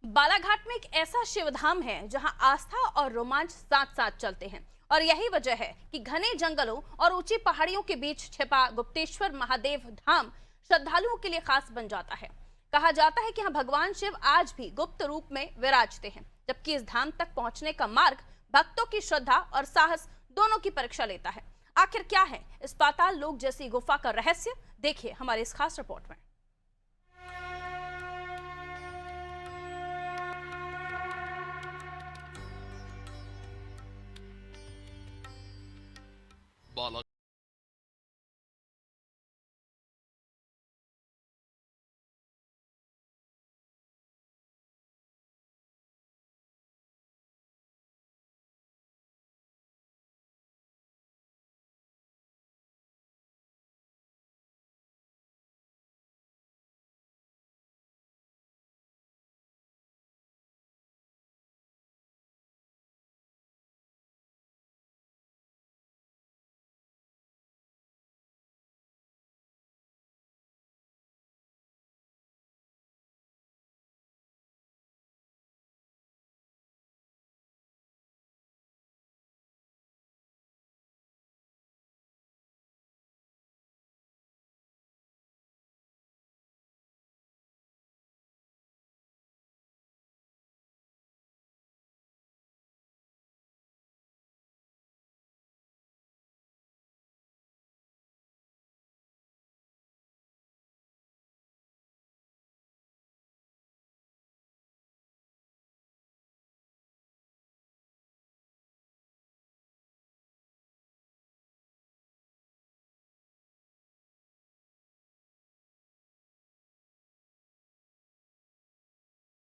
बालाघाट में एक ऐसा शिवधाम है जहां आस्था और रोमांच साथ साथ चलते हैं और यही वजह है कि घने जंगलों और ऊंची पहाड़ियों के बीच छिपा गुप्तेश्वर महादेव धाम श्रद्धालुओं के लिए खास बन जाता है। कहा जाता है कि यहाँ भगवान शिव आज भी गुप्त रूप में विराजते हैं, जबकि इस धाम तक पहुंचने का मार्ग भक्तों की श्रद्धा और साहस दोनों की परीक्षा लेता है। आखिर क्या है इस पाताल लोक जैसी गुफा का रहस्य, देखिए हमारे इस खास रिपोर्ट में। बाला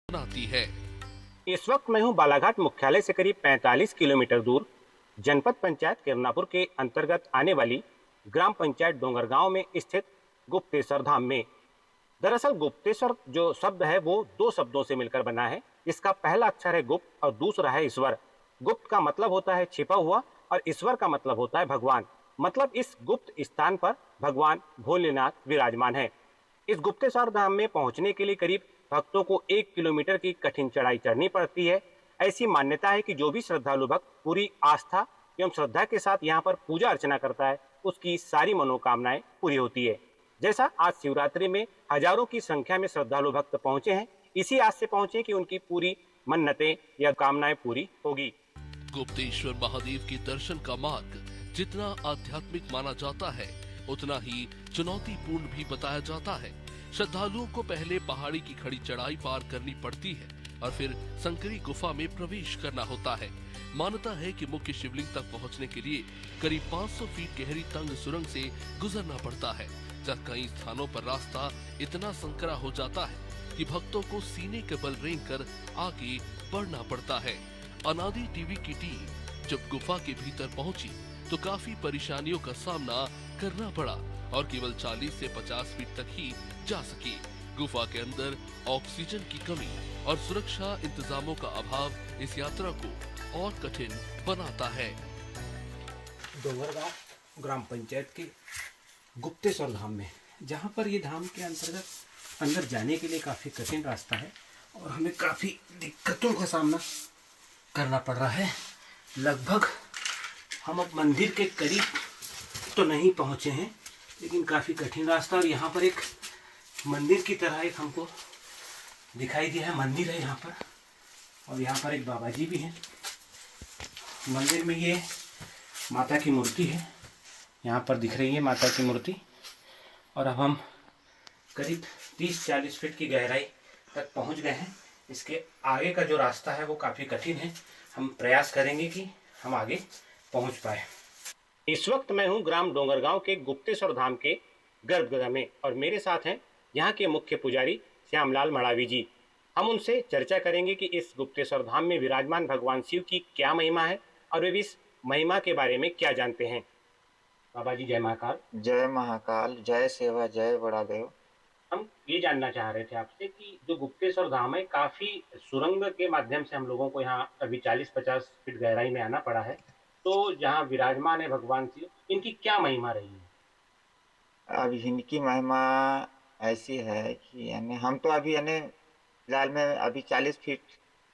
बनाती है। इस वक्त मैं हूं बालाघाट मुख्यालय से करीब 45 किलोमीटर दूर जनपद पंचायत किरनापुर के अंतर्गत आने वाली ग्राम पंचायत डोंगरगांव में स्थित गुप्तेश्वर धाम में। दरअसल गुप्तेश्वर जो शब्द है वो दो शब्दों से मिलकर बना है। इसका पहला अक्षर है गुप्त और दूसरा है ईश्वर। गुप्त का मतलब होता है छिपा हुआ और ईश्वर का मतलब होता है भगवान। मतलब इस गुप्त स्थान पर भगवान भोलेनाथ विराजमान है। इस गुप्तेश्वर धाम में पहुंचने के लिए करीब भक्तों को 1 किलोमीटर की कठिन चढ़ाई चढ़नी पड़ती है। ऐसी मान्यता है कि जो भी श्रद्धालु भक्त पूरी आस्था एवं श्रद्धा के साथ यहाँ पर पूजा अर्चना करता है उसकी सारी मनोकामनाएं पूरी होती है। जैसा आज शिवरात्रि में हजारों की संख्या में श्रद्धालु भक्त पहुंचे हैं, इसी आस से पहुंचे कि उनकी पूरी मन्नतें या कामनाएं पूरी होगी। गुप्तेश्वर महादेव के दर्शन का मार्ग जितना आध्यात्मिक माना जाता है उतना ही चुनौतीपूर्ण भी बताया जाता है। श्रद्धालुओं को पहले पहाड़ी की खड़ी चढ़ाई पार करनी पड़ती है और फिर संकरी गुफा में प्रवेश करना होता है। मान्यता है कि मुख्य शिवलिंग तक पहुंचने के लिए करीब 500 फीट गहरी तंग सुरंग से गुजरना पड़ता है, जब कई स्थानों पर रास्ता इतना संकरा हो जाता है कि भक्तों को सीने के बल रेंग कर आगे बढ़ना पड़ता है। अनादि टीवी की टीम जब गुफा के भीतर पहुंची तो काफी परेशानियों का सामना करना पड़ा और केवल 40 से 50 फीट तक ही जा सकी। गुफा के अंदर ऑक्सीजन की कमी और सुरक्षा इंतजामों का अभाव इस यात्रा को और कठिन बनाता है। डोंगरगांव ग्राम पंचायत के गुप्तेश्वर धाम में, जहाँ पर ये धाम के अंतर्गत अंदर जाने के लिए काफ़ी कठिन रास्ता है और हमें काफ़ी दिक्कतों का सामना करना पड़ रहा है। लगभग हम अब मंदिर के करीब तो नहीं पहुँचे हैं, लेकिन काफ़ी कठिन रास्ता। और यहाँ पर एक मंदिर की तरह एक हमको दिखाई दिया है, मंदिर है यहाँ पर, और यहाँ पर एक बाबा जी भी हैं। मंदिर में ये माता की मूर्ति है, यहाँ पर दिख रही है माता की मूर्ति। और अब हम करीब 30-40 फीट की गहराई तक पहुँच गए हैं। इसके आगे का जो रास्ता है वो काफ़ी कठिन है। हम प्रयास करेंगे कि हम आगे पहुँच पाए। इस वक्त मैं हूँ ग्राम डोंगरगांव के गुप्तेश्वर धाम के गर्भगृह में और मेरे साथ हैं यहाँ के मुख्य पुजारी श्यामलाल मड़ावी जी। हम उनसे चर्चा करेंगे कि इस गुप्तेश्वर धाम में विराजमान भगवान शिव की क्या महिमा है और वे इस महिमा के बारे में क्या जानते हैं। बाबा जी जय महाकाल। जय महाकाल, जय सेवा, जय बड़ादेव। हम ये जानना चाह रहे थे आपसे कि जो गुप्तेश्वर धाम है, काफी सुरंग के माध्यम से हम लोगों को यहाँ अभी 40-50 फीट गहराई में आना पड़ा है। तो जहाँ विराजमान है भगवान शिव, इनकी क्या महिमा रही है? अब इनकी महिमा ऐसी है कि यानी हम तो अभी यानी फिलहाल में अभी 40 फीट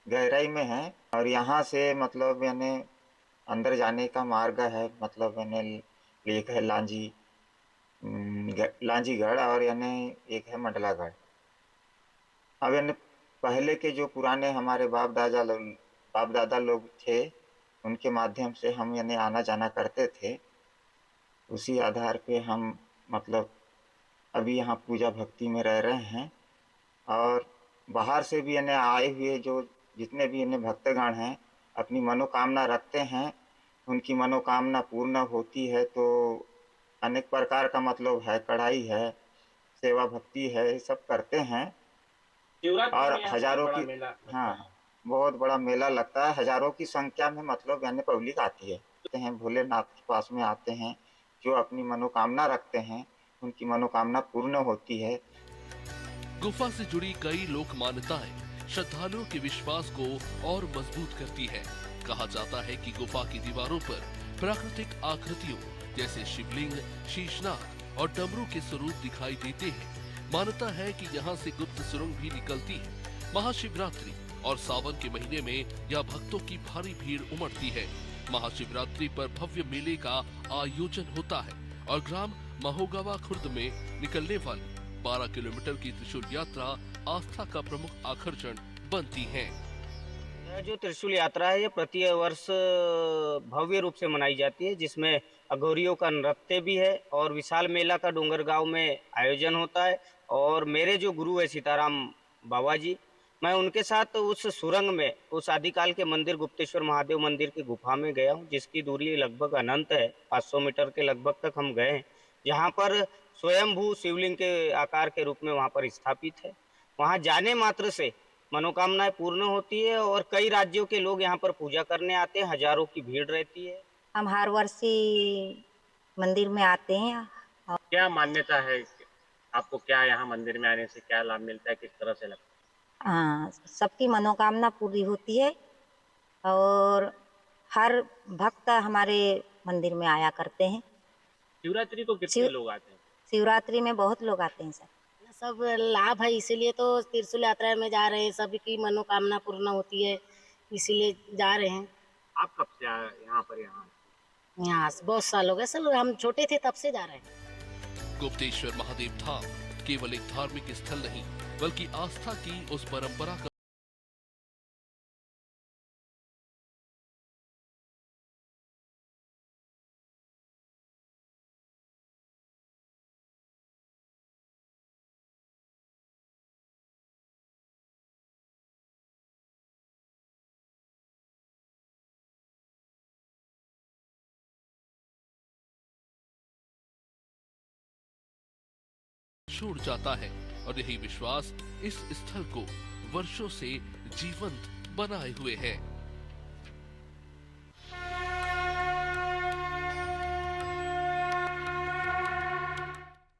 गहराई में है और यहाँ से मतलब यानी अंदर जाने का मार्ग है, मतलब यानी एक है लांजीगढ़ और यानी एक है मंडलागढ़। अब यानी पहले के जो पुराने हमारे बाप दादा लोग थे, उनके माध्यम से हम यानी आना जाना करते थे। उसी आधार पे हम मतलब अभी यहाँ पूजा भक्ति में रह रहे हैं और बाहर से भी यानी आए हुए जो जितने भी यानी भक्तगण हैं अपनी मनोकामना रखते हैं, उनकी मनोकामना पूर्ण होती है। तो अनेक प्रकार का मतलब है, कढ़ाई है, सेवा भक्ति है, ये सब करते हैं। और हजारों की, हाँ, बहुत बड़ा मेला लगता है, हजारों की संख्या में मतलब यानी पब्लिक आती है। भोलेनाथ के पास में आते हैं, जो अपनी मनोकामना रखते हैं उनकी मनोकामना पूर्ण होती है। गुफा से जुड़ी कई लोक मान्यताएं श्रद्धालुओं के विश्वास को और मजबूत करती है। कहा जाता है कि गुफा की दीवारों पर प्राकृतिक आकृतियों जैसे शिवलिंग, शीशनाग और डमरू के स्वरूप दिखाई देते हैं। मान्यता है कि यहाँ से गुप्त सुरंग भी निकलती है। महाशिवरात्रि और सावन के महीने में यह भक्तों की भारी भीड़ उमड़ती है। महाशिवरात्रि पर भव्य मेले का आयोजन होता है और ग्राम महोगवा खुर्द में निकलने वाली 12 किलोमीटर की त्रिशूल यात्रा आस्था का प्रमुख आकर्षण बनती है। यह जो त्रिशूल यात्रा है ये प्रति वर्ष भव्य रूप से मनाई जाती है, जिसमें अघोरियों का नृत्य भी है और विशाल मेला का डोंगरगांव में आयोजन होता है। और मेरे जो गुरु है सीताराम बाबा जी, मैं उनके साथ उस सुरंग में, उस आदिकाल के मंदिर गुप्तेश्वर महादेव मंदिर की गुफा में गया हूँ, जिसकी दूरी लगभग अनंत है, 500 मीटर के लगभग तक हम गए हैं। जहाँ पर स्वयंभू शिवलिंग के आकार के रूप में वहाँ पर स्थापित है। वहाँ जाने मात्र से मनोकामनाएं पूर्ण होती है और कई राज्यों के लोग यहाँ पर पूजा करने आते हैं, हजारों की भीड़ रहती है। हम हर वर्ष ही मंदिर में आते हैं। क्या मान्यता है, आपको क्या यहाँ मंदिर में आने से क्या लाभ मिलता है, किस तरह से लगता है? हाँ, सबकी मनोकामना पूरी होती है और हर भक्त हमारे मंदिर में आया करते हैं। शिवरात्रि को कितने लोग आते हैं? शिवरात्रि में बहुत लोग आते हैं सर। सब लाभ है, इसीलिए तो त्रिशूल यात्रा में जा रहे हैं, सबकी मनोकामना पूर्ण होती है, इसीलिए जा रहे हैं। आप कब से यहाँ पर? यहाँ बहुत साल हो गए सर, हम छोटे थे तब से जा रहे हैं। गुप्तेश्वर महादेव धाम केवल एक धार्मिक स्थल नहीं, बल्कि आस्था की उस परंपरा का छोड़ जाता है और यही विश्वास इस स्थल को वर्षों से जीवंत बनाए हुए है।